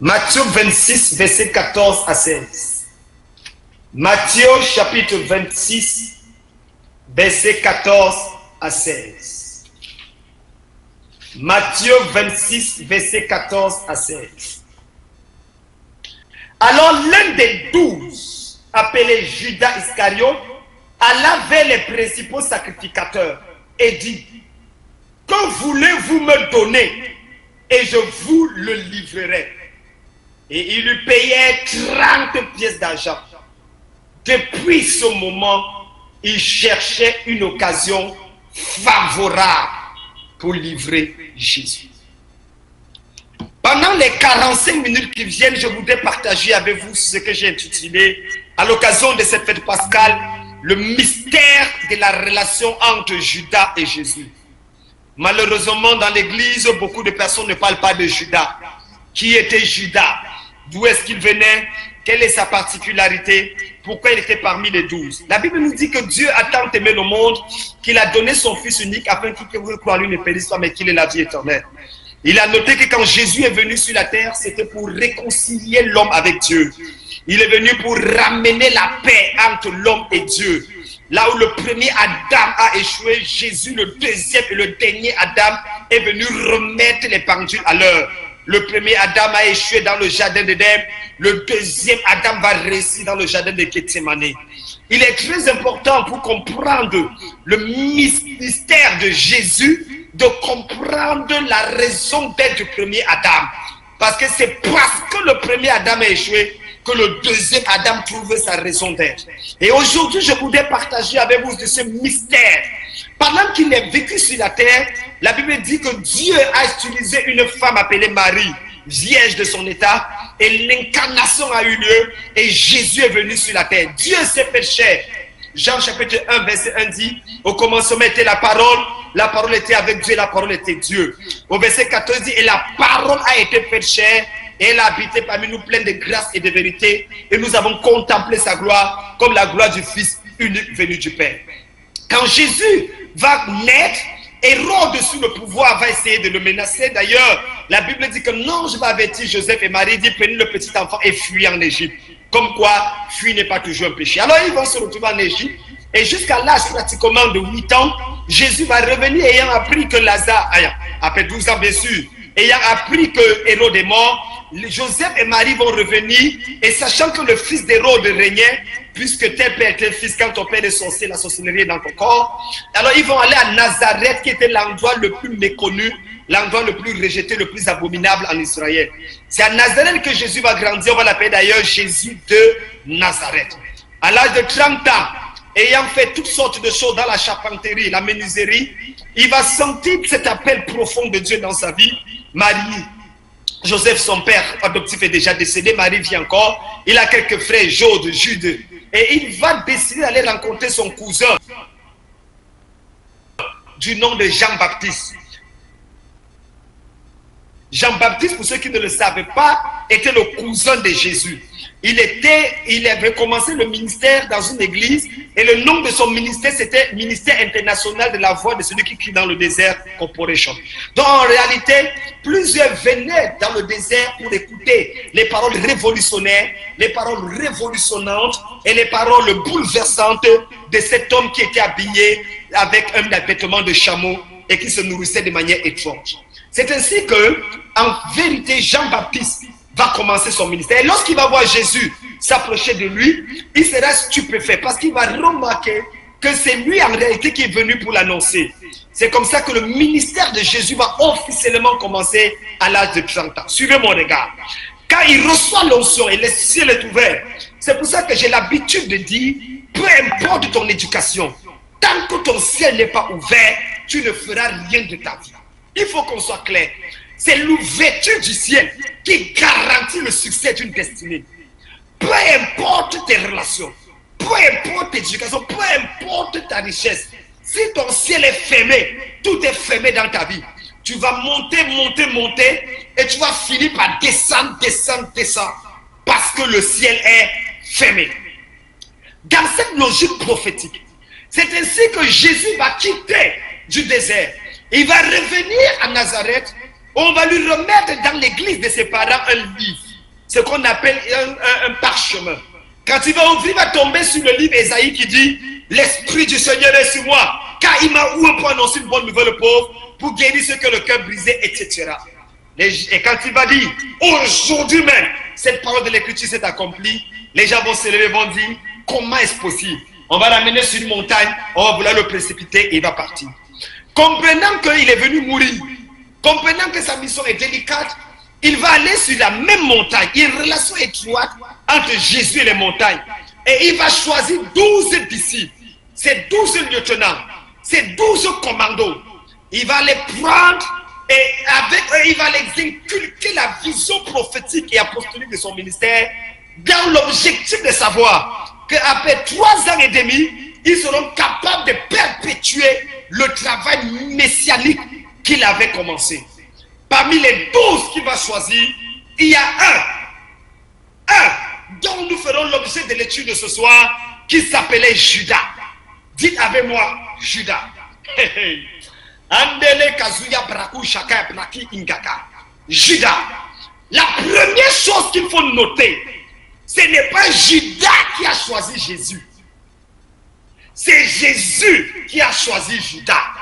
Matthieu 26, verset 14 à 16. Matthieu chapitre 26, verset 14 à 16. Matthieu 26, verset 14 à 16. Alors l'un des 12, appelé Judas Iscariote, alla vers les principaux sacrificateurs et dit: que voulez-vous me donner et je vous le livrerai. Et il lui payait 30 pièces d'argent. Depuis ce moment, il cherchait une occasion favorable pour livrer Jésus. Pendant les 45 minutes qui viennent, je voudrais partager avec vous ce que j'ai intitulé, à l'occasion de cette fête pascale, le mystère de la relation entre Judas et Jésus. Malheureusement, dans l'église, beaucoup de personnes ne parlent pas de Judas. Qui était Judas? D'où est-ce qu'il venait? Quelle est sa particularité? Pourquoi il était parmi les 12? La Bible nous dit que Dieu a tant aimé le monde qu'il a donné son Fils unique afin qu'il croit en lui ne périsse pas, mais qu'il ait la vie éternelle. Il a noté que quand Jésus est venu sur la terre, c'était pour réconcilier l'homme avec Dieu. Il est venu pour ramener la paix entre l'homme et Dieu. Là où le premier Adam a échoué, Jésus, le deuxième et le dernier Adam, est venu remettre les pendules à l'heure. Le premier Adam a échoué dans le jardin d'Éden. Le deuxième Adam va réussir dans le jardin de Gethsémane. Il est très important pour comprendre le mystère de Jésus, de comprendre la raison d'être du premier Adam. Parce que c'est parce que le premier Adam a échoué que le deuxième Adam trouve sa raison d'être. Et aujourd'hui, je voudrais partager avec vous de ce mystère. Pendant qu'il est vécu sur la terre, la Bible dit que Dieu a utilisé une femme appelée Marie, vierge de son état, et l'incarnation a eu lieu, et Jésus est venu sur la terre. Dieu s'est fait chair. Jean chapitre 1, verset 1 dit, au commencement était la parole était avec Dieu, la parole était Dieu. Au verset 14 dit, et la parole a été faite chair, et elle a habité parmi nous pleine de grâce et de vérité, et nous avons contemplé sa gloire comme la gloire du Fils unique venu du Père. Quand Jésus va naître, Hérode sous le pouvoir va essayer de le menacer. D'ailleurs, la Bible dit que l'ange va avertir Joseph et Marie, dit prenez le petit enfant et fuyez en Égypte. Comme quoi, fuir n'est pas toujours un péché. Alors ils vont se retrouver en Égypte, et jusqu'à l'âge pratiquement de 8 ans, Jésus va revenir ayant appris que Lazare, après 12 ans bien sûr, ayant appris que Hérode est mort. Joseph et Marie vont revenir, et sachant que le fils d'Hérode régnait, puisque tel père, tel fils, quand ton père est sorcier, la sorcellerie est dans ton corps, alors ils vont aller à Nazareth, qui était l'endroit le plus méconnu, l'endroit le plus rejeté, le plus abominable en Israël. C'est à Nazareth que Jésus va grandir. On va l'appeler d'ailleurs Jésus de Nazareth. À l'âge de 30 ans, ayant fait toutes sortes de choses dans la charpenterie, la menuiserie, il va sentir cet appel profond de Dieu dans sa vie. Marie, Joseph, son père adoptif, est déjà décédé. Marie vit encore. Il a quelques frères, Jode, Jude. Et il va décider d'aller rencontrer son cousin du nom de Jean-Baptiste. Jean-Baptiste, pour ceux qui ne le savaient pas, était le cousin de Jésus. Il avait commencé le ministère dans une église, et le nom de son ministère, c'était Ministère international de la voix de celui qui crie dans le désert, Corporation. Donc en réalité, plusieurs venaient dans le désert pour écouter les paroles révolutionnaires, les paroles révolutionnantes et les paroles bouleversantes de cet homme qui était habillé avec un vêtement de chameau et qui se nourrissait de manière étrange. C'est ainsi que, en vérité, Jean-Baptiste va commencer son ministère. Et lorsqu'il va voir Jésus s'approcher de lui, il sera stupéfait parce qu'il va remarquer que c'est lui en réalité qui est venu pour l'annoncer. C'est comme ça que le ministère de Jésus va officiellement commencer à l'âge de 30 ans. Suivez mon regard. Quand il reçoit l'onction et le ciel est ouvert, c'est pour ça que j'ai l'habitude de dire, peu importe ton éducation, tant que ton ciel n'est pas ouvert, tu ne feras rien de ta vie. Il faut qu'on soit clair. C'est l'ouverture du ciel qui garantit le succès d'une destinée. Peu importe tes relations, peu importe tes éducations, peu importe ta richesse, si ton ciel est fermé, tout est fermé dans ta vie. Tu vas monter, monter, monter, et tu vas finir par descendre, descendre, descendre, parce que le ciel est fermé. Dans cette logique prophétique, c'est ainsi que Jésus va quitter du désert Il va revenir à Nazareth. On va lui remettre dans l'église de ses parents un livre. Ce qu'on appelle un parchemin. Quand il va ouvrir, il va tomber sur le livre Ésaïe qui dit « L'Esprit du Seigneur est sur moi, car il m'a ouvert pour annoncer une bonne nouvelle aux pauvres, pour guérir ceux que le cœur brisé, etc. » Et quand il va dire « Aujourd'hui même, cette parole de l'Écriture s'est accomplie », les gens vont se lever et vont dire « Comment est-ce possible? On va l'amener sur une montagne, on va vouloir le précipiter et il va partir. » Comprenant qu'il est venu mourir, comprenant que sa mission est délicate, il va aller sur la même montagne. Il y a une relation étroite entre Jésus et les montagnes. Et il va choisir 12 disciples. C'est 12 lieutenants. C'est 12 commandos. Il va les prendre et avec eux, il va les inculquer la vision prophétique et apostolique de son ministère dans l'objectif de savoir qu'après 3 ans et demi, ils seront capables de perpétuer le travail messianique qu'il avait commencé. Parmi les 12 qu'il va choisir, il y a un dont nous ferons l'objet de l'étude de ce soir, qui s'appelait Judas. Dites avec moi, Judas. Andele Kazuya Braku Shaka Braki Ingaka. Judas. La première chose qu'il faut noter, ce n'est pas Judas qui a choisi Jésus. C'est Jésus qui a choisi Judas.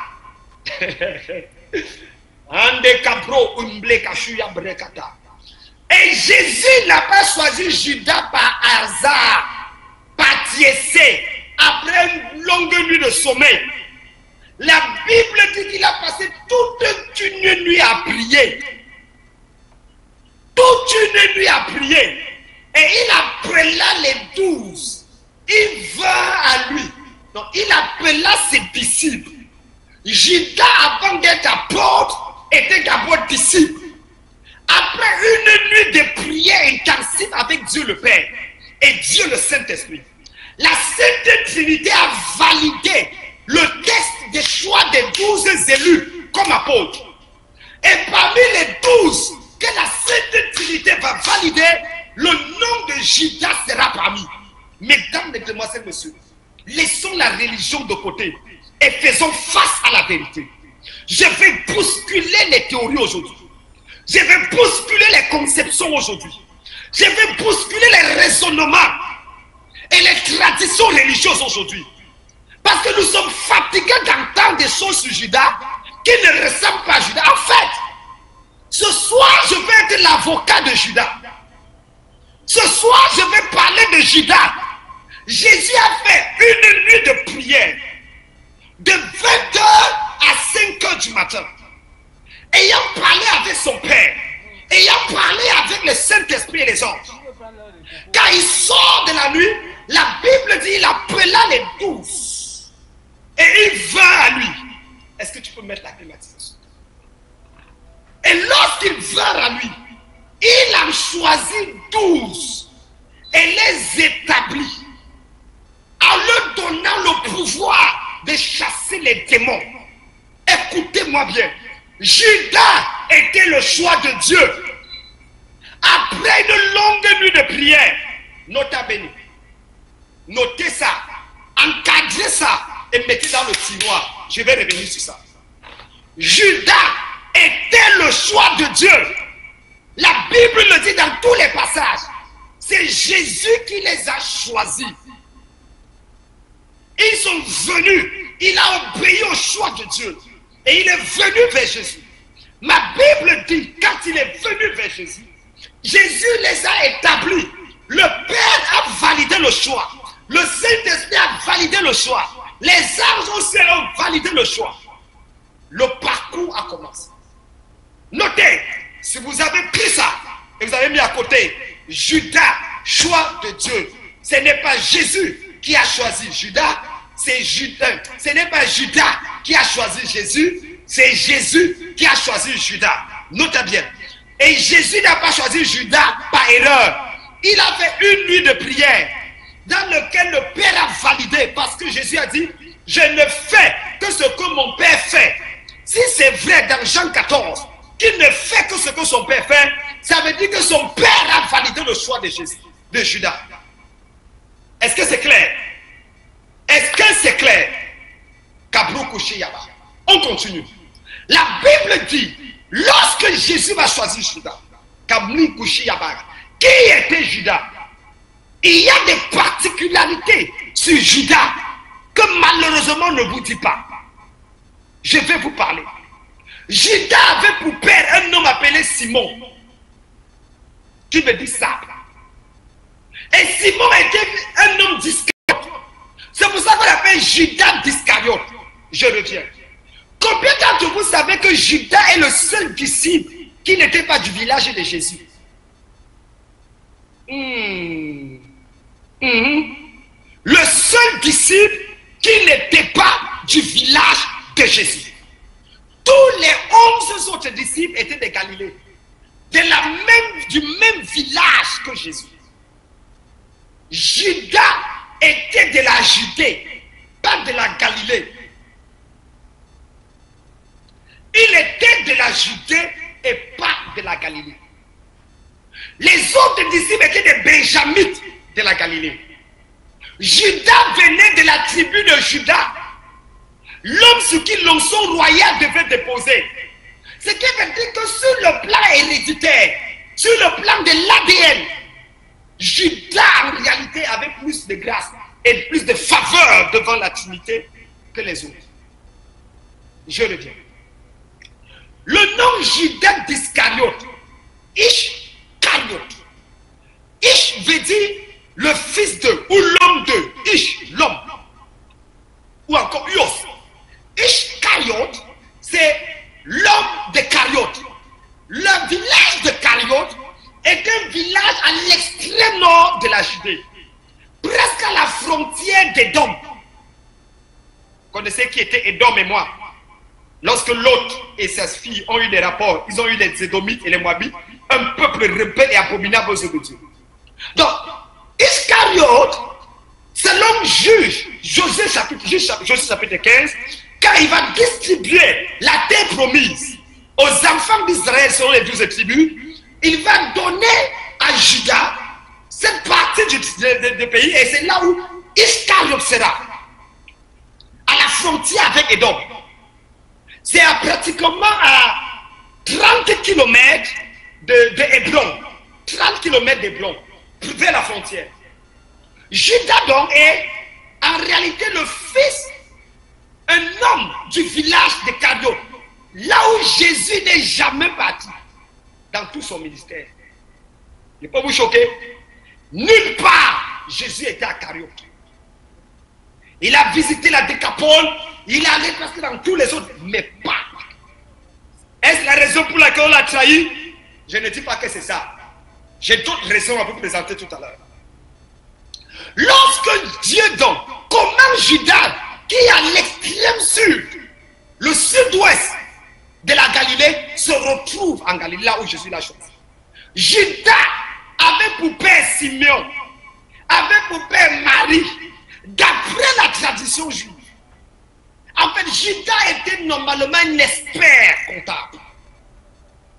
Et Jésus n'a pas choisi Judas par hasard, par tiessé, après une longue nuit de sommeil. La Bible dit qu'il a passé toute une nuit à prier. Toute une nuit à prier. Et il appela les 12. Il vint à lui. Donc il appela ses disciples. Judas, avant d'être apôtre, était d'abord disciple. Après une nuit de prière intensive avec Dieu le Père et Dieu le Saint-Esprit, la Sainte Trinité a validé le texte des choix des 12 élus comme apôtres. Et parmi les 12 que la Sainte Trinité va valider, le nom de Judas sera parmi. Mesdames, mesdemoiselles, messieurs, laissons la religion de côté et faisons face à la vérité. Je vais bousculer les théories aujourd'hui. Je vais bousculer les conceptions aujourd'hui. Je vais bousculer les raisonnements et les traditions religieuses aujourd'hui. Parce que nous sommes fatigués d'entendre des choses sur Judas qui ne ressemblent pas à Judas. En fait, ce soir, je vais être l'avocat de Judas. Ce soir, je vais parler de Judas. Jésus a fait une nuit de prière de 20h à 5h du matin. Ayant parlé avec son Père, ayant parlé avec le Saint-Esprit et les anges. Quand il sort de la nuit, la Bible dit il appela les 12. Et il vint à lui. Est-ce que tu peux mettre la climatisation? Et lorsqu'il vint à lui, il en choisit 12 et les établit en leur donnant le pouvoir de chasser les démons. Écoutez-moi bien. Judas était le choix de Dieu. Après une longue nuit de prière, notez notez ça, encadrez ça et mettez dans le tiroir. Je vais revenir sur ça. Judas était le choix de Dieu. La Bible le dit dans tous les passages. C'est Jésus qui les a choisis. Ils sont venus. Il a obéi au choix de Dieu. Et il est venu vers Jésus. Ma Bible dit, quand il est venu vers Jésus, Jésus les a établis. Le Père a validé le choix. Le Saint-Esprit a validé le choix. Les anges aussi ont validé le choix. Le parcours a commencé. Notez, si vous avez pris ça et vous avez mis à côté Judas, choix de Dieu, ce n'est pas Jésus qui a choisi Judas, c'est Judas. Ce n'est pas Judas qui a choisi Jésus, c'est Jésus qui a choisi Judas. Notez bien. Et Jésus n'a pas choisi Judas par erreur. Il a fait une nuit de prière dans laquelle le Père a validé, parce que Jésus a dit, je ne fais que ce que mon Père fait. Si c'est vrai dans Jean 14, qu'il ne fait que ce que son Père fait, ça veut dire que son Père a validé le choix de Jésus, de Judas. Est-ce que c'est clair? Est-ce que c'est clair? On continue. La Bible dit, lorsque Jésus va choisir Judas, qui était Judas? Il y a des particularités sur Judas que malheureusement on ne vous dit pas. Je vais vous parler. Judas avait pour père un homme appelé Simon, qui veut dire sable. Et Simon était un homme d'Iscariote. C'est pour ça qu'on l'appelle Judas d'Iscariote. Je reviens. Combien d'entre vous savez que Judas est le seul disciple qui n'était pas du village de Jésus? Le seul disciple qui n'était pas du village de Jésus. Tous les 11 autres disciples étaient de Galilée, du même village que Jésus. Judas était de la Judée, pas de la Galilée. Il était de la Judée et pas de la Galilée. Les autres disciples étaient des Benjamites de la Galilée. Judas venait de la tribu de Judas. L'homme sur qui l'onction royale devait déposer. Ce qui veut dire que sur le plan héréditaire, sur le plan de l'ADN, Judas en réalité avait plus de grâce et plus de faveur devant la Trinité que les autres. Je reviens. Le nom Judas d'Iscariote, Ishcariote. Ish veut dire le fils de, ou l'homme de. Ish, l'homme. Ou encore Ios. Ishcariote, c'est l'homme de Cariote. Le village de Cariote est un village à l'extrême nord de la Judée, presque à la frontière d'Édom. Vous connaissez qui était Édom et moi? Lorsque Lot et sa fille ont eu des rapports, ils ont eu les Édomites et les Moabites, un peuple rebelle et abominable aux yeux de Dieu. Donc, Iscariote, selon Josué chapitre 15, quand il va distribuer la terre promise aux enfants d'Israël selon les 12 tribus, il va donner à Judas cette partie du pays, et c'est là où Iscariote sera, à la frontière avec Édom. C'est pratiquement à 30 km de Hébron, 30 km d'Hébron, vers la frontière. Judas donc est en réalité le fils, un homme du village de Cariote, là où Jésus n'est jamais parti dans tout son ministère. Ne pas vous choquer. Nulle part Jésus était à Cariote. Il a visité la Décapole, il a allé presque dans tous les autres, mais pas. Est-ce la raison pour laquelle on l'a trahi? Je ne dis pas que c'est ça. J'ai d'autres raisons à vous présenter tout à l'heure. Lorsque Dieu donc commande Judas, qui est à l'extrême sud, le sud-ouest de la Galilée, se retrouve en Galilée, là où Jésus l'a choisi. Judas avait pour père Simeon, avait pour père Marie, d'après la tradition juive. En fait, Judas était normalement un expert comptable.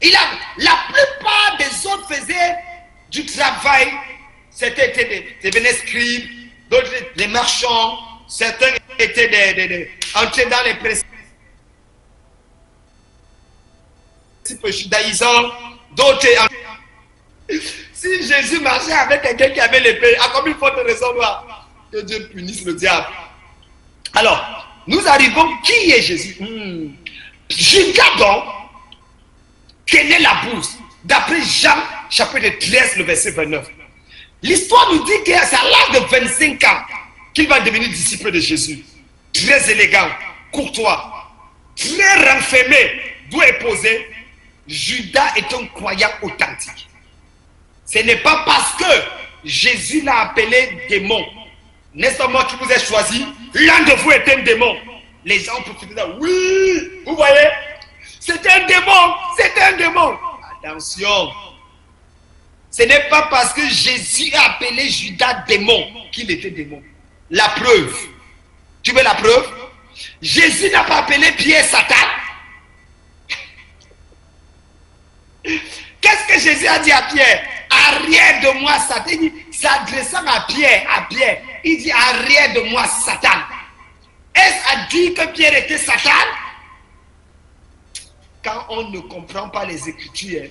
La plupart des autres faisaient du travail. Certains devenaient scribes, d'autres des marchands, certains étaient entrés dans les principes judaïsants, d'autres. Si Jésus marchait avec quelqu'un qui avait l'épée, à combien de fois de raison que Dieu punisse le diable? Alors, nous arrivons, qui est Jésus? Judas donc tenait la bourse, d'après Jean chapitre 13, le verset 29. L'histoire nous dit que c'est à l'âge de 25 ans qu'il va devenir disciple de Jésus. Très élégant, courtois, très renfermé, d'où est posé. Judas est un croyant authentique. Ce n'est pas parce que Jésus l'a appelé démon. N'est-ce pas moi qui vous ai choisi? L'un de vous est un démon. Les gens peuvent dire oui, vous voyez, c'est un démon, c'est un démon. Attention, ce n'est pas parce que Jésus a appelé Judas démon qu'il était démon. La preuve, tu veux la preuve? Jésus n'a pas appelé Pierre Satan. Qu'est-ce que Jésus a dit à Pierre? Arrière de moi, Satan. Il dit, s'adressant à Pierre, il dit arrière de moi, Satan. Est-ce à dire que Pierre était Satan? quand on ne comprend pas les Écritures,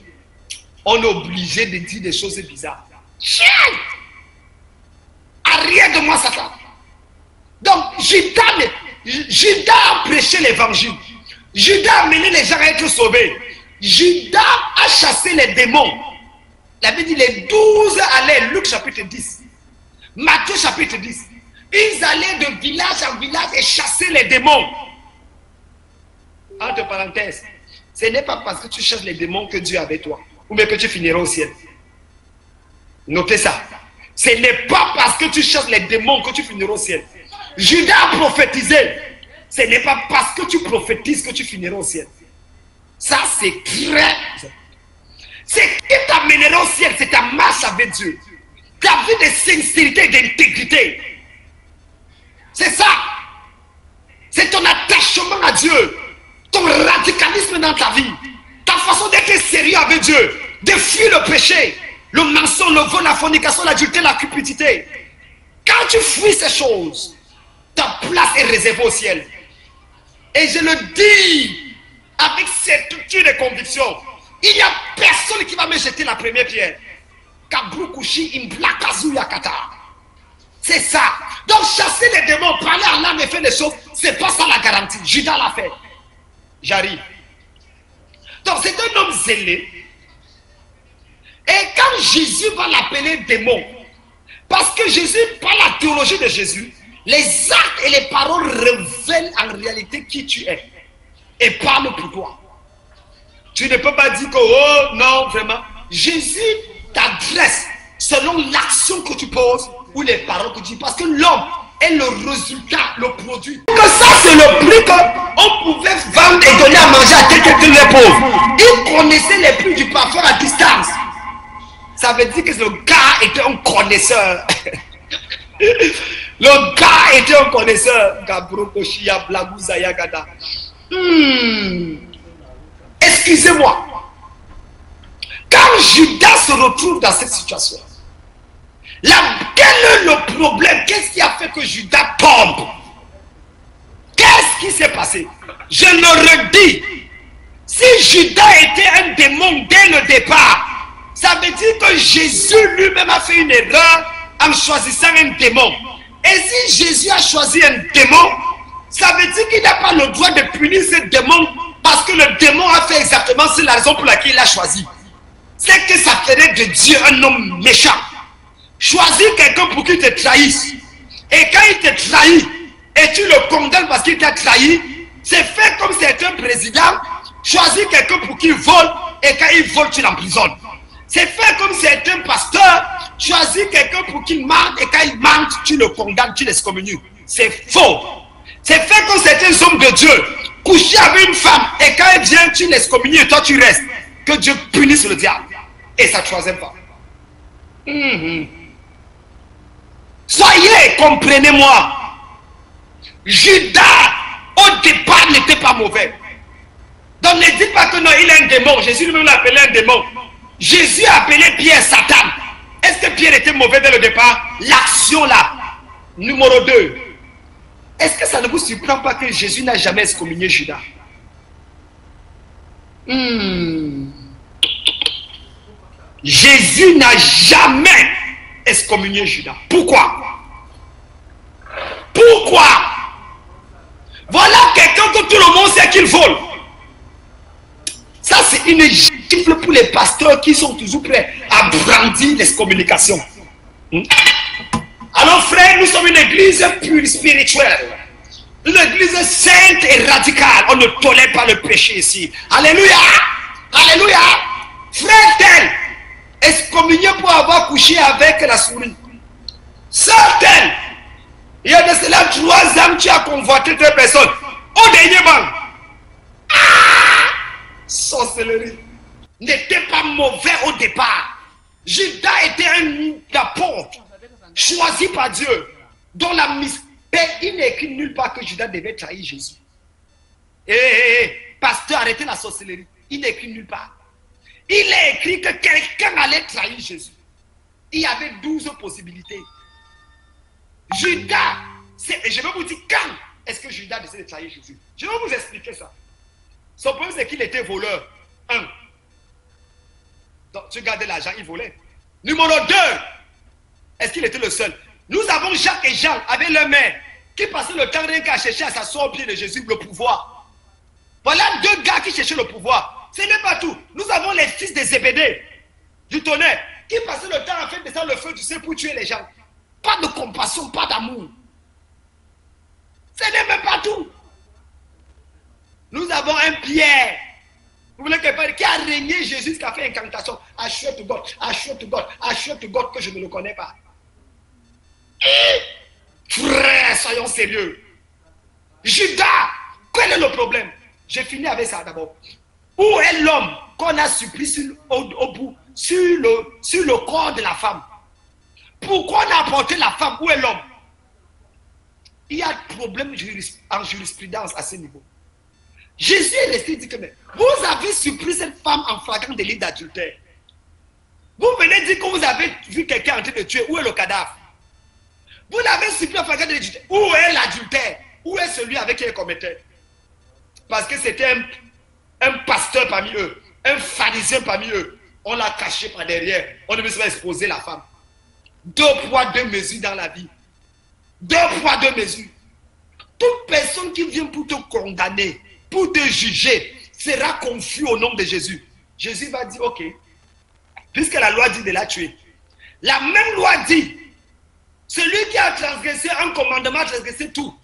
on est obligé de dire des choses bizarres. Chien! Arrière de moi, Satan. Donc, Judas a prêché l'évangile. Judas a mené les gens à être sauvés. Judas a chassé les démons. Il avait dit les 12 allaient, Luc chapitre 10, Matthieu chapitre 10. Ils allaient de village en village et chasser les démons. Entre parenthèses, ce n'est pas parce que tu chasses les démons que Dieu est avec toi, ou bien que tu finiras au ciel. Notez ça. Ce n'est pas parce que tu chasses les démons que tu finiras au ciel. Judas a prophétisé. Ce n'est pas parce que tu prophétises que tu finiras au ciel. Ça, c'est très... Ce qui t'amènera au ciel, c'est ta marche avec Dieu. Ta vie de sincérité et d'intégrité. C'est ça. C'est ton attachement à Dieu. Ton radicalisme dans ta vie. Ta façon d'être sérieux avec Dieu. De fuir le péché. Le mensonge, le vol, la fornication, l'adultère, la cupidité. Quand tu fuis ces choses, ta place est réservée au ciel. Et je le dis avec certitude et conviction. Il n'y a personne qui va me jeter la première pierre. C'est ça. Donc chasser les démons, parler en l'âme et faire des choses, c'est pas ça la garantie. Judas l'a fait. J'arrive. Donc c'est un homme zélé. Et quand Jésus va l'appeler démon, parce que Jésus, par la théologie de Jésus, les actes et les paroles révèlent en réalité qui tu es. Et parlent pour toi. Tu ne peux pas dire que, oh non, vraiment. Jésus t'adresse selon l'action que tu poses ou les paroles que tu dis. Parce que l'homme est le résultat, le produit. Que ça, c'est le prix qu'on pouvait vendre et donner à manger à quelqu'un qui est pauvre. Il connaissait les prix du parfum à distance. Ça veut dire que le gars était un connaisseur. Le gars était un connaisseur. Excusez-moi. Quand Judas se retrouve dans cette situation, quel est le problème? Qu'est-ce qui a fait que Judas tombe? Qu'est-ce qui s'est passé? Je le redis. Si Judas était un démon dès le départ, ça veut dire que Jésus lui-même a fait une erreur en choisissant un démon. Et si Jésus a choisi un démon, ça veut dire qu'il n'a pas le droit de punir ce démon parce que le démon a fait exactement c'est la raison pour laquelle il a choisi. C'est que ça ferait de Dieu un homme méchant. Choisir quelqu'un pour qu'il te trahisse. Et quand il te trahit, et tu le condamnes parce qu'il t'a trahi, c'est fait comme c'est un président. Choisir quelqu'un pour qu'il vole, et quand il vole, tu l'emprisonnes. C'est fait comme c'est un pasteur. Choisir quelqu'un pour qu'il mente, et quand il mente, tu le condamnes, tu l'excommunies. C'est faux. C'est fait comme c'est un homme de Dieu. Coucher avec une femme, et quand elle vient, tu l'excommunies, et toi tu restes. Que Dieu punisse le diable. Et sa troisième femme. Soyez, comprenez-moi. Judas, au départ, n'était pas mauvais. Donc ne dites pas que non, il est un démon. Jésus lui-même l'a appelé un démon. Jésus a appelé Pierre Satan. Est-ce que Pierre était mauvais dès le départ? L'action là. Numéro 2. Est-ce que ça ne vous surprend pas que Jésus n'a jamais excommunié Judas? Jésus n'a jamais excommunié Judas. Pourquoi? Pourquoi? Voilà quelqu'un que tout le monde sait qu'il vole. Ça, c'est une gifle pour les pasteurs qui sont toujours prêts à brandir l'excommunication. Alors, frère, nous sommes une église pure spirituelle. Une église sainte et radicale. On ne tolère pas le péché ici. Alléluia! Alléluia! Frère tel, excommunié pour avoir couché avec la souris. Sœur tel, il y a de cela 3 ans, tu as convoité 2 personnes. Au dernier banc. Sorcellerie. N'était pas mauvais au départ. Judas était un apôtre choisi par Dieu, dont la mission. Il n'est écrit nulle part que Judas devait trahir Jésus. Pasteur, arrêtez la sorcellerie. Il n'est écrit nulle part. Il est écrit que quelqu'un allait trahir Jésus. Il y avait 12 possibilités. Judas, et je vais vous dire quand est-ce que Judas décide de trahir Jésus. Je vais vous expliquer ça. Son problème, c'est qu'il était voleur. Un. Donc, tu gardais l'argent, il volait. Numéro 2, est-ce qu'il était le seul? Nous avons Jacques et Jean avec leur mère qui passaient le temps rien qu'à chercher à s'asseoir au pied de Jésus le pouvoir. Voilà 2 gars qui cherchaient le pouvoir. Ce n'est pas tout. Nous avons les fils de Zébédée, du tonnerre, qui passaient le temps à faire descendre le feu du ciel pour tuer les gens. Pas de compassion, pas d'amour. Ce n'est même pas tout. Nous avons un Pierre. Vous voulez quelqu'un qui a régné Jésus, qui a fait incantation. I swear to God, I swear to God, I swear to God que je ne le connais pas. Frère, soyons sérieux. Judas, quel est le problème? J'ai fini avec ça d'abord. Où est l'homme qu'on a supplié au bout, sur le corps de la femme? Pourquoi on a apporté la femme? Où est l'homme? Il y a un problème en jurisprudence à ce niveau. Jésus est resté dit que vous avez surpris cette femme en flagrant délit d'adultère. Vous venez dire que vous avez vu quelqu'un en train de tuer. Où est le cadavre? Vous l'avez surpris en flagrant délit d'adultère. Où est l'adultère? Où est celui avec qui il commettait? Parce que c'était un pasteur parmi eux, un pharisien parmi eux. On l'a caché par derrière. On devait se faire exposer la femme. 2 poids, 2 mesures dans la vie. 2 poids, 2 mesures. Toute personne qui vient pour te condamner, pour te juger, sera confus au nom de Jésus. Jésus va dire, ok, puisque la loi dit de la tuer. La même loi dit, celui qui a transgressé un commandement a transgressé tout.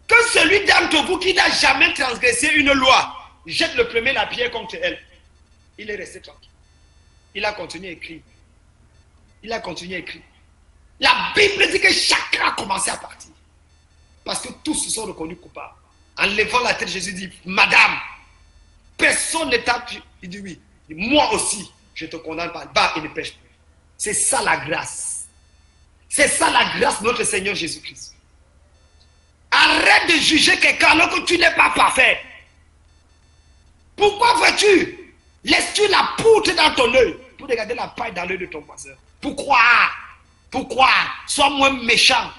Que celui d'entre vous qui n'a jamais transgressé une loi, jette le premier la pierre contre elle. Il est resté tranquille. Il a continué à écrire. Il a continué à écrire. La Bible dit que chacun a commencé à partir. Parce que tous se sont reconnus coupables. En levant la tête, Jésus dit, Madame, personne ne t'a... Il dit oui. Il dit, moi aussi, je te condamne pas. Va et ne pêche plus. C'est ça la grâce. C'est ça la grâce de notre Seigneur Jésus-Christ. Arrête de juger quelqu'un alors que tu n'es pas parfait. Pourquoi veux-tu? Laisses-tu la poutre dans ton œil pour regarder la paille dans l'œil de ton voisin? Pourquoi? Pourquoi? Sois moins méchant.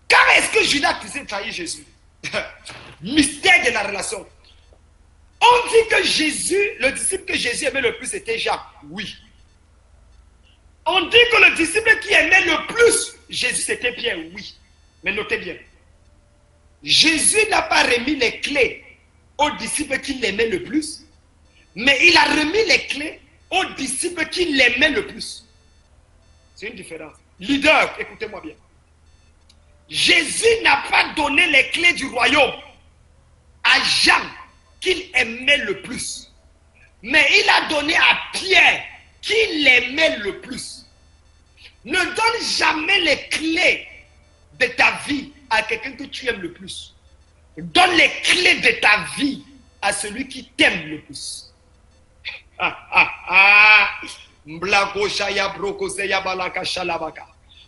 Quand est-ce que Judas puisse trahir Jésus? Mystère de la relation. On dit que Jésus, le disciple que Jésus aimait le plus, c'était Jacques. Oui. On dit que le disciple qui aimait le plus Jésus, c'était Pierre. Oui. Mais notez bien. Jésus n'a pas remis les clés au disciple qui l'aimait le plus, mais il a remis les clés au disciple qui l'aimait le plus. C'est une différence. Leader, écoutez-moi bien. Jésus n'a pas donné les clés du royaume à Jean, qu'il aimait le plus. Mais il a donné à Pierre, qui l'aimait le plus. Ne donne jamais les clés de ta vie à quelqu'un que tu aimes le plus. Donne les clés de ta vie à celui qui t'aime le plus.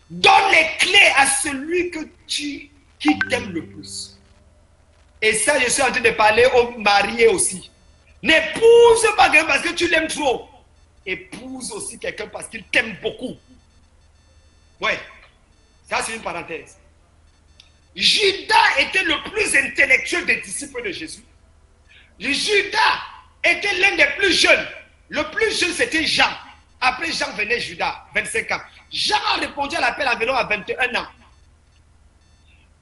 Donne les clés à celui qui t'aime le plus. Et ça, je suis en train de parler aux mariés aussi. N'épouse pas quelqu'un parce que tu l'aimes trop. Épouse aussi quelqu'un parce qu'il t'aime beaucoup. Ouais, ça c'est une parenthèse. Judas était le plus intellectuel des disciples de Jésus. Judas était l'un des plus jeunes. Le plus jeune c'était Jean. Après Jean venait Judas, 25 ans. Jean a répondu à l'appel environ à 21 ans.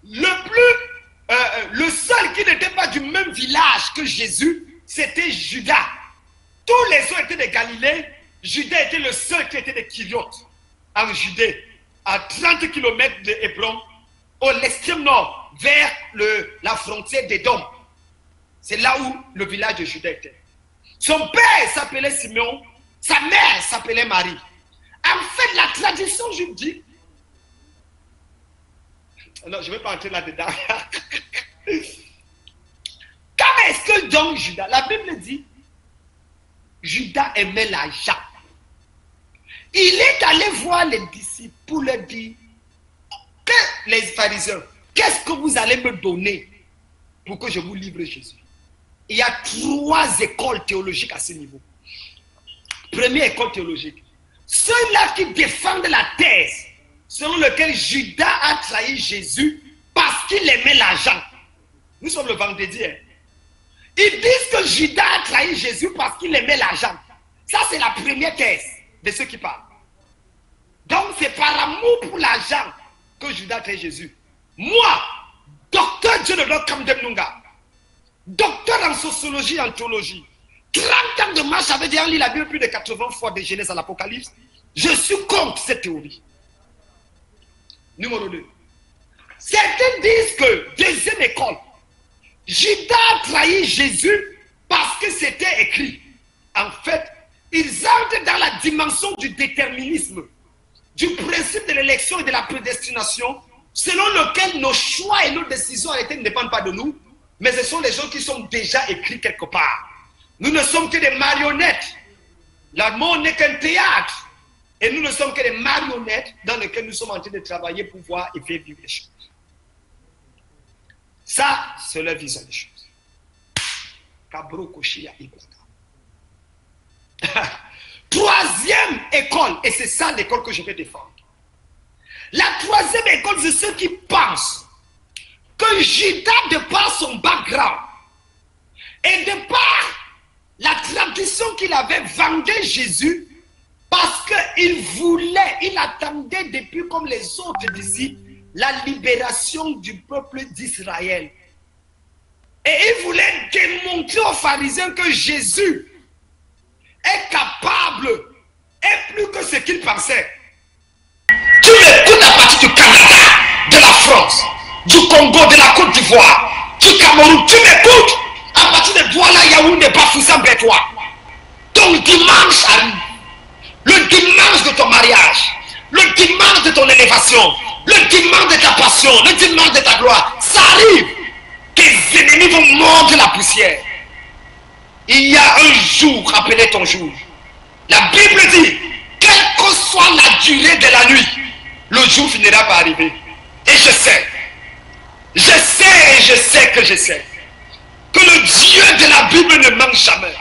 Le seul qui n'était pas du même village que Jésus, c'était Judas. Tous les autres étaient de Galilée. Judas était le seul qui était de Kérioth, en Judée, à 30 km de Hébron, au l'extrême nord, vers la frontière d'Édom. C'est là où le village de Judas était. Son père s'appelait Simeon, sa mère s'appelait Marie. En fait, la tradition juive dit... Non, je ne vais pas entrer là-dedans. Quand est-ce que donc Judas, la Bible dit, Judas aimait l'argent. Il est allé voir les disciples pour leur dire, que les pharisiens, qu'est-ce que vous allez me donner pour que je vous livre Jésus? Il y a 3 écoles théologiques à ce niveau. Première école théologique. Ceux-là qui défendent la thèse selon laquelle Judas a trahi Jésus parce qu'il aimait l'argent. Nous sommes le vendredi. Hein. Ils disent que Judas a trahi Jésus parce qu'il aimait l'argent. Ça, c'est la première thèse de ceux qui parlent. Donc, c'est par amour pour l'argent que Judas a trahi Jésus. Moi, docteur Dionodore Kamdem Nunga, docteur en sociologie et en théologie, 30 ans de marche avec déjà lu la Bible plus de 80 fois de Genèse à l'Apocalypse, je suis contre cette théorie. Numéro 2. Certains disent que, deuxième école, Judas a trahi Jésus parce que c'était écrit. En fait, ils entrent dans la dimension du déterminisme, du principe de l'élection et de la prédestination, selon lequel nos choix et nos décisions en réalité ne dépendent pas de nous, mais ce sont les choses qui sont déjà écrites quelque part. Nous ne sommes que des marionnettes. L'amour n'est qu'un théâtre. Et nous ne sommes que des marionnettes dans lesquelles nous sommes en train de travailler pour voir et faire vivre les choses. Ça, c'est leur vision des choses. Troisième école, et c'est ça l'école que je vais défendre. La troisième école, c'est ceux qui pensent que Judas, de par son background et de par la tradition qu'il avait, vendait Jésus parce qu'il voulait, il attendait depuis comme les autres disciples la libération du peuple d'Israël. Et il voulait démontrer aux pharisiens que Jésus est capable et plus que ce qu'il pensait. Tu m'écoutes à partir du Canada, de la France, du Congo, de la Côte d'Ivoire, du Cameroun, tu m'écoutes à partir de Douala, Yaoundé, Bafoussam, Bétois. Ton dimanche arrive. Le dimanche de ton mariage, le dimanche de ton élévation, le dimanche de ta passion, le dimanche de ta gloire, ça arrive. Tes ennemis vont mordre la poussière. Il y a un jour, appelé ton jour. La Bible dit, quelle que soit la durée de la nuit, le jour finira par arriver. Et je sais que le Dieu de la Bible ne manque jamais.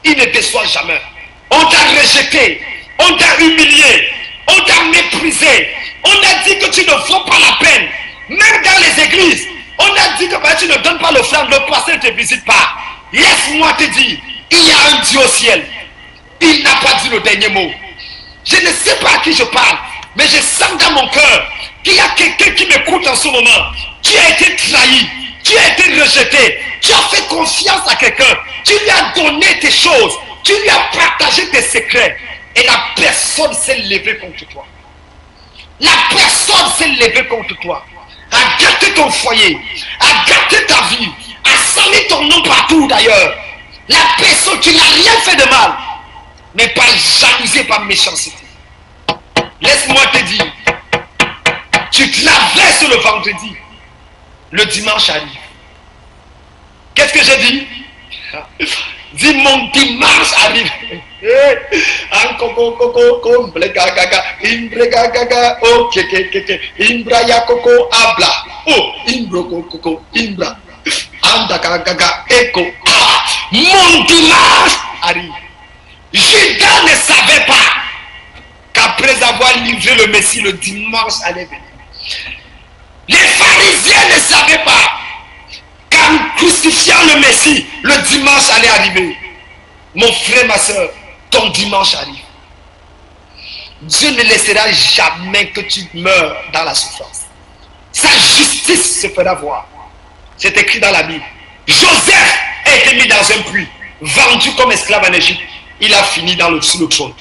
Il ne déçoit jamais. On t'a rejeté, on t'a humilié, on t'a méprisé, on a dit que tu ne vaux pas la peine. Même dans les églises, on a dit que bah, tu ne donnes pas l'offrande, le pasteur ne te visite pas. Laisse-moi te dire, il y a un Dieu au ciel. Il n'a pas dit le dernier mot. Je ne sais pas à qui je parle, mais je sens dans mon cœur qu'il y a quelqu'un qui m'écoute en ce moment. Tu as été trahi, tu as été rejeté, tu as fait confiance à quelqu'un, tu lui as donné tes choses, tu lui as partagé tes secrets, et la personne s'est levée contre toi. La personne s'est levée contre toi, a gâté ton foyer, a gâté ta vie, a sali ton nom partout d'ailleurs. La personne qui n'a rien fait de mal, mais par jalousie, par méchanceté. Laisse-moi te dire, tu traverses le vendredi, le dimanche arrive. Qu'est-ce que j'ai dit? Dis mon dimanche arrive. Mon dimanche arrive. Judas ne savait pas qu'après avoir livré le Messie, le dimanche allait venir. Les pharisiens ne savaient pas qu'en crucifiant le Messie, le dimanche allait arriver. Mon frère, ma soeur, ton dimanche arrive. Dieu ne laissera jamais que tu meurs dans la souffrance. Sa justice se fera voir. C'est écrit dans la Bible. Joseph a été mis dans un puits, vendu comme esclave en Égypte. Il a fini sous le trône.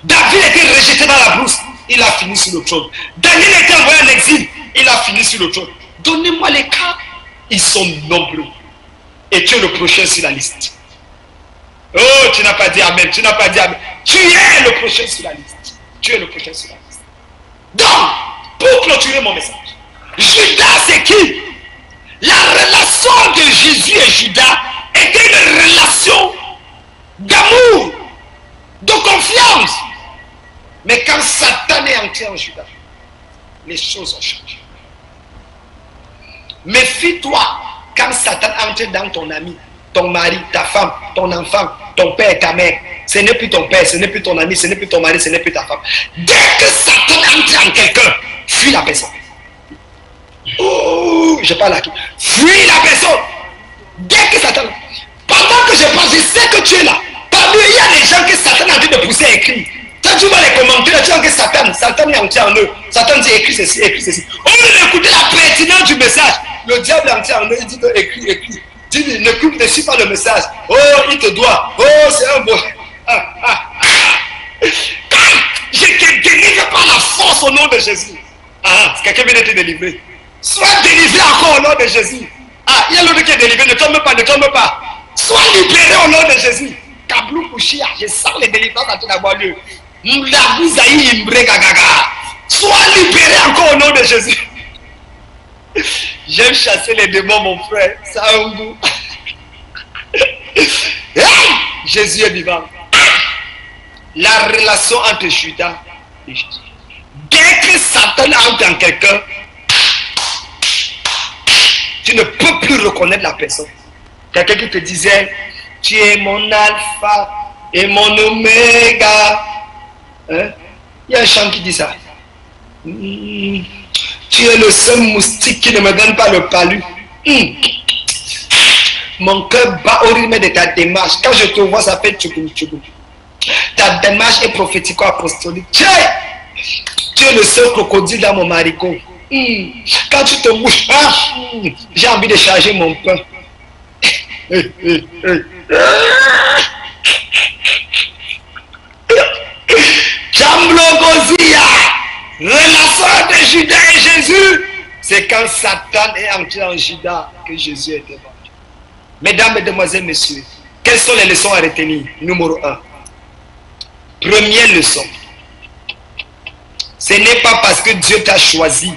David a été rejeté dans la brousse. Il a fini sur le trône. Daniel a été envoyé en exil. Il a fini sur le trône. Donnez-moi les cas. Ils sont nombreux. Et tu es le prochain sur la liste. Oh, tu n'as pas dit amen. Tu n'as pas dit amen. Tu es le prochain sur la liste. Tu es le prochain sur la liste. Donc, pour clôturer mon message, Judas, c'est qui? La relation de Jésus et Judas était une relation d'amour, de confiance. Mais quand Satan est entré en Judas, les choses ont changé. Méfie-toi quand Satan entre dans ton ami, ton mari, ta femme, ton enfant, ton père, ta mère. Ce n'est plus ton père, ce n'est plus ton ami, ce n'est plus ton mari, ce n'est plus ta femme. Dès que Satan entre en quelqu'un, fuis la personne. Oh, je parle à qui? Fuis la personne. Dès que Satan, pendant que je parle, je sais que tu es là. Parmi eux, il y a des gens que Satan est en train de pousser à écrire. Quand tu vois les commentaires, tu vois que Satan est entier en eux. Satan dit écris ceci, écris ceci. Au lieu d'écouter la pertinence du message, le diable est entier en eux, il dit que écris, écris. Dis, ne suis pas le message. Oh, il te doit. Oh, c'est un beau. Je te délivre par la force au nom de Jésus. Ah, quelqu'un vient de te délivrer. Sois délivré encore au nom de Jésus. Ah, il y a l'autre qui est délivré, ne tombe pas, ne tombe pas. Sois libéré au nom de Jésus. Kablou Kouchia, je sens les délivrances en train d'avoir lieu. Sois libéré encore au nom de Jésus. J'aime chasser les démons, mon frère. Ça a un goût. Jésus est vivant. La relation entre Judas et Jésus. Dès que Satan entre en quelqu'un, tu ne peux plus reconnaître la personne. Quelqu'un qui te disait, tu es mon alpha et mon oméga. Hein? Il y a un chant qui dit ça. Tu es le seul moustique qui ne me donne pas le palu. Mon cœur bat au rythme de ta démarche. Quand je te vois, ça fait tchoukoum tchoukoum. Ta démarche est prophético-apostolique. Tu es le seul crocodile dans mon marigot. Quand tu te mouches, j'ai envie de charger mon pain. Chamblogozia, relation de Judas et Jésus. C'est quand Satan est entré en Judas que Jésus est devant. Mesdames, mesdemoiselles, messieurs, quelles sont les leçons à retenir? Numéro 1. Première leçon. Ce n'est pas parce que Dieu t'a choisi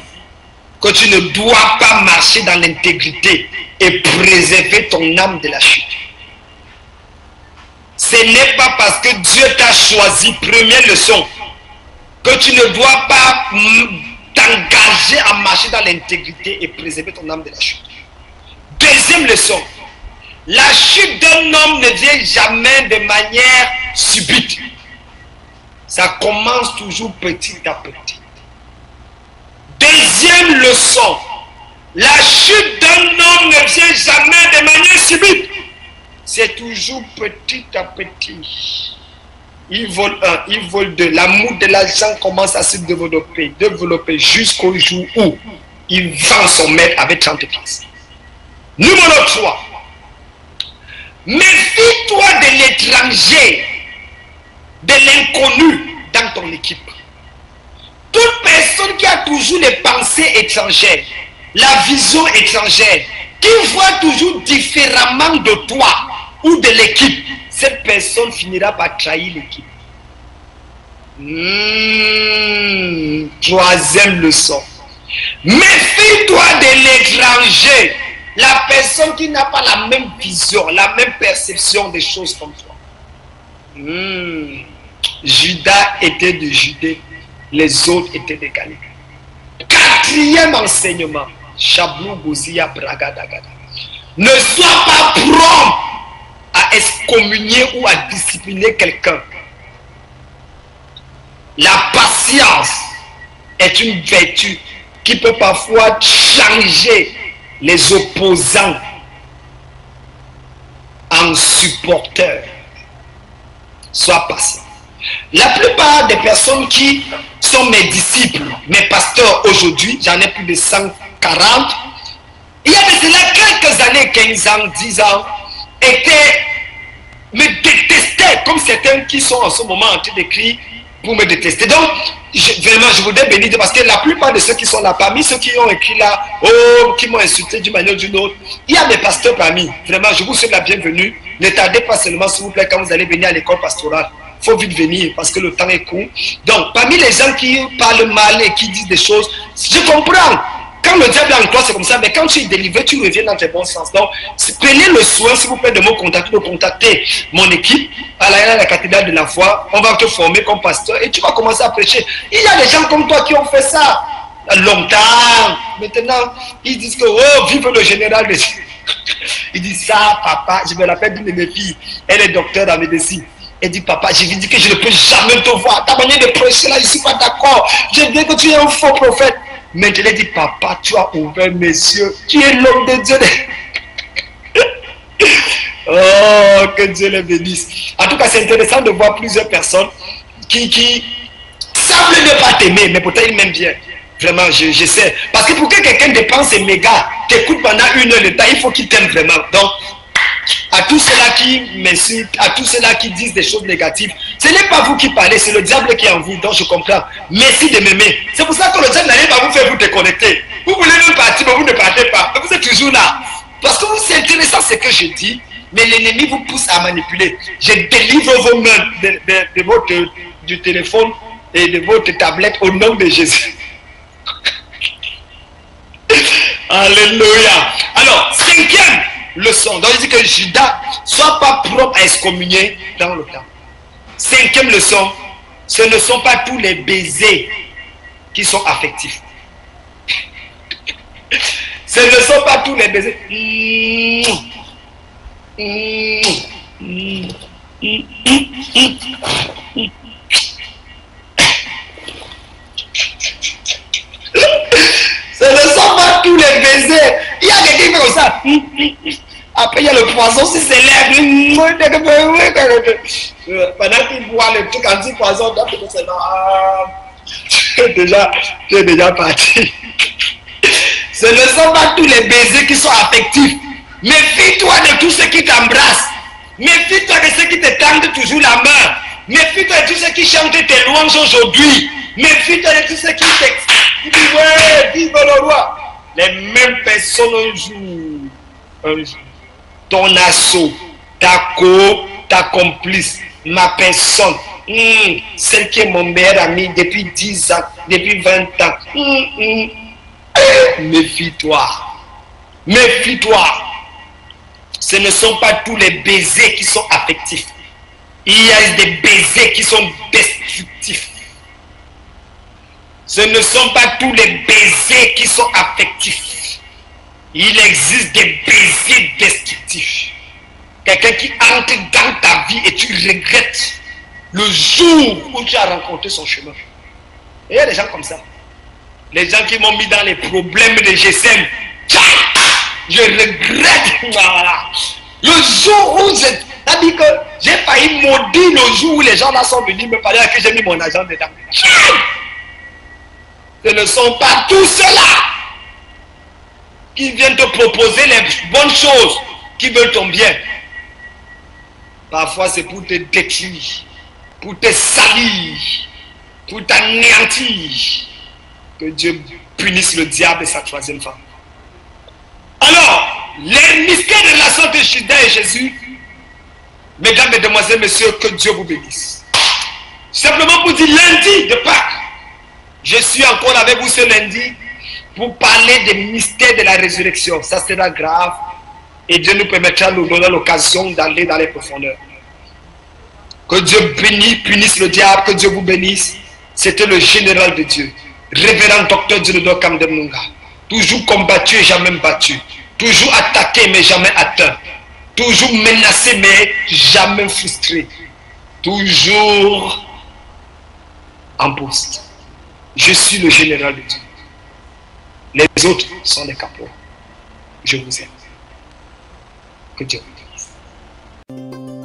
que tu ne dois pas marcher dans l'intégrité et préserver ton âme de la chute. Ce n'est pas parce que Dieu t'a choisi, première leçon, que tu ne dois pas t'engager à marcher dans l'intégrité et préserver ton âme de la chute. Deuxième leçon, la chute d'un homme ne vient jamais de manière subite. Ça commence toujours petit à petit. Deuxième leçon, la chute d'un homme ne vient jamais de manière subite. C'est toujours petit à petit. Il vole un, il vole deux. L'amour de l'argent commence à se développer jusqu'au jour où il vend son maître avec 30 pièces. Numéro 3. Méfie-toi de l'étranger, de l'inconnu dans ton équipe. Toute personne qui a toujours les pensées étrangères, la vision étrangère, qui voit toujours différemment de toi ou de l'équipe, cette personne finira par trahir l'équipe. Troisième leçon. Méfie-toi de l'étranger, la personne qui n'a pas la même vision, la même perception des choses comme toi. Judas était de Judée, les autres étaient de Galilée. Quatrième enseignement. Chablou Gozia Bragadagada. Ne sois pas prompt à excommunier ou à discipliner quelqu'un. La patience est une vertu qui peut parfois changer les opposants en supporteurs. Sois patient. La plupart des personnes qui sont mes disciples, mes pasteurs aujourd'hui, j'en ai plus de 140, il y a de cela quelques années, 15 ans, 10 ans, me détestaient comme certains qui sont en ce moment en train d'écrire pour me détester. Donc, vraiment, je voudrais bénir parce que la plupart de ceux qui sont là, parmi ceux qui ont écrit là, qui m'ont insulté d'une manière ou d'une autre, il y a des pasteurs parmi. Vraiment, je vous souhaite la bienvenue. Ne tardez pas seulement, s'il vous plaît, quand vous allez venir à l'école pastorale. Il faut vite venir parce que le temps est court. Donc, parmi les gens qui parlent mal et qui disent des choses, je comprends. Quand le diable est en toi, c'est comme ça, mais quand tu es délivré, tu reviens dans tes bons sens. Donc, prenez le soin, s'il vous plaît, de me contacter mon équipe à la cathédrale de la foi. On va te former comme pasteur et tu vas commencer à prêcher. Il y a des gens comme toi qui ont fait ça longtemps. Maintenant, ils disent que, oh, vive le général de... Il dit ça, papa, je me rappelle d'une de mes filles, elle est docteur en médecine. Elle dit, papa, je lui dis que je ne peux jamais te voir. Ta manière de prêcher là, je ne suis pas d'accord. Je veux que tu es un faux prophète. Mais je lui ai dit, papa, tu as ouvert mes yeux. Tu es l'homme de Dieu. Oh, que Dieu les bénisse. En tout cas, c'est intéressant de voir plusieurs personnes qui semblent ne pas t'aimer, mais pourtant ils m'aiment bien. Vraiment, je sais. Parce que pour que quelqu'un dépense ses mégas, t'écoute pendant 1 heure de temps, il faut qu'il t'aime vraiment. Donc, à tous ceux-là qui m'insultent, à tous ceux-là qui disent des choses négatives, ce n'est pas vous qui parlez, c'est le diable qui est en vous. Donc, je comprends. Merci de m'aimer. C'est pour ça que le diable n'arrive pas à vous faire vous déconnecter. Vous voulez même partir, mais vous ne partez pas. Mais vous êtes toujours là. Parce que c'est intéressant ce que je dis, mais l'ennemi vous pousse à manipuler. Je délivre vos mains du téléphone et de votre tablette au nom de Jésus. Alléluia. Alors, 5e leçon. Donc, il dit que Judas soit pas propre à excommunier dans le temps. 5e leçon. Ce ne sont pas tous les baisers qui sont affectifs. Ce ne sont pas tous les baisers. Ce ne sont pas tous les baisers. Il y a quelqu'un qui fait comme ça. Après, il y a le poisson qui s'élève. Pendant qu'il boit le truc anti-poison, tu es déjà parti. Ce ne sont pas tous les baisers qui sont affectifs. Méfie-toi de tous ceux qui t'embrassent. Méfie-toi de ceux qui te tendent toujours la main. Méfie-toi de tous ceux qui chantent tes louanges aujourd'hui. Méfie-toi de tous ceux qui disent ouais, vive le roi. Les mêmes personnes un jour. Ton assaut, ta complice, ma personne, celle qui est mon meilleur ami depuis 10 ans, depuis 20 ans. Méfie-toi. Méfie-toi. Ce ne sont pas tous les baisers qui sont affectifs. Il y a des baisers qui sont destructifs. Ce ne sont pas tous les baisers qui sont affectifs. Il existe des baisers destructifs. Quelqu'un qui entre dans ta vie et tu regrettes le jour où tu as rencontré son chemin. Et il y a des gens comme ça. Les gens qui m'ont mis dans les problèmes de GSM. Je regrette. Le jour où c'est-à-dire que j'ai failli maudire le jour où les gens là sont venus me parler que j'ai mis mon argent dedans. Ce ne sont pas tous ceux-là qui viennent te proposer les bonnes choses, qui veulent ton bien. Parfois c'est pour te détruire, pour te salir, pour t'anéantir. Que Dieu punisse le diable et sa 3e femme. Alors, les mystères de la santé de Judas et Jésus, mesdames, mesdemoiselles, messieurs, que Dieu vous bénisse. Simplement pour dire lundi de Pâques, je suis encore avec vous ce lundi pour parler des mystères de la résurrection. Ça sera grave et Dieu nous permettra de nous donner l'occasion d'aller dans les profondeurs. Que Dieu punisse le diable, que Dieu vous bénisse. C'était le général de Dieu, révérend docteur Dieudonné Kamdem Nunga. Toujours combattu et jamais battu. Toujours attaqué mais jamais atteint. Toujours menacé mais jamais frustré. Toujours en poste. Je suis le général de Dieu. Les autres sont les capots. Je vous aime. Que Dieu vous bénisse.